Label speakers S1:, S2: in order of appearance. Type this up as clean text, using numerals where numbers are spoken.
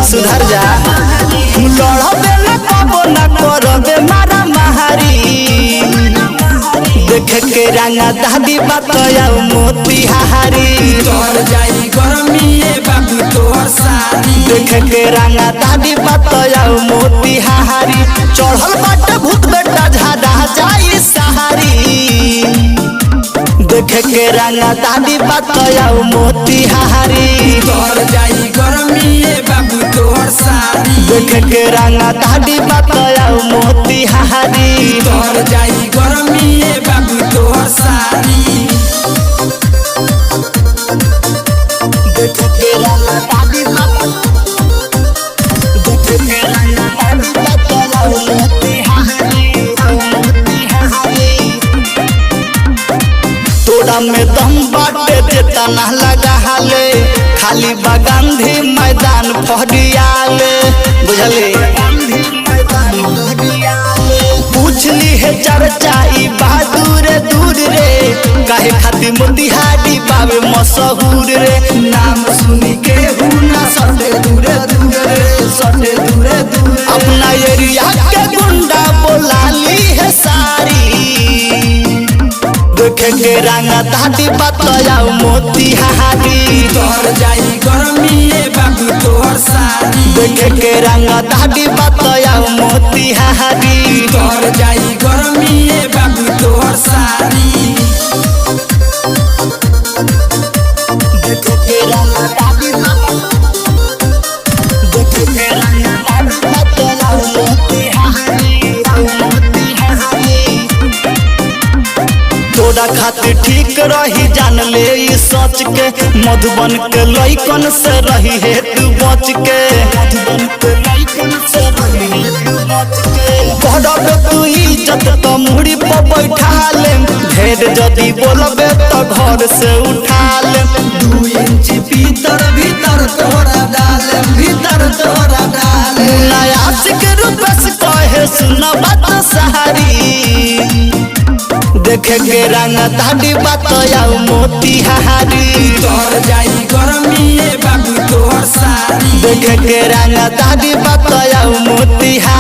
S1: सुधर जा लड़बे न कबो न करबे मारा महारी देख के रंगा दादी बतया मोतिहारी
S2: तोर जाई गरमी बाबू तोर सारी
S1: देख के रंगा दादी बतया मोतिहारी चढ़ल बाट भूत बेटा झाड़ा जाई सहारी देख के रंगा दादी बतया मोतिहारी
S2: तोर जाई गरमी बाबू तोर सारी
S1: देख के रंगा दादी बतया मोतिहारी
S2: तोर जाई गरमी बाबू तोर सारी
S1: देख के रंगा दादी तोड़ा में दम बाटे देता ना लगा हाले खाली बागांधी मैदान फहरियाले बुझले पूछली है चर्चा ई बहादुर दूर रे काहे खातिर मोतिहारी बाबे मशहूर रे
S2: नाम सुनी के हुना सटे दूरे दूरे सटे दूरे दूरे
S1: अपना एरिया के गुंडा बोलाली है सारी देख के रंगा दादी बतया मोतिहारी
S2: तोर जाई गरमी बाबू तोर सारी
S1: देख के रंगा दादी बतया मोतिहारी
S2: तोर जाई गरमी बाबू तोर सारी
S1: देख के रंगा दादी देख के रंगा दादी बतया मोतिहारी तोरा खातिर ठीक रही जान ले ई सच के मधुबन के लइकन से रही है तू बच के मधुबन के लइकन से रही है तू बच के कहबे तू इज्जत तो मुड़ी पर बैठा ले ढेर जदी बोलबे तो घर से उठा ले
S2: 2 इंच भीतर तोरा डाले भीतर तोरा डाले
S1: नया के रूप से कहे सुना बात सहारी देख के रंगा दादी बतया मोतिहारी
S2: तोर जाई गरमी बाबू तोर सारी
S1: देख के रंगा दादी बतया मोतिहारी।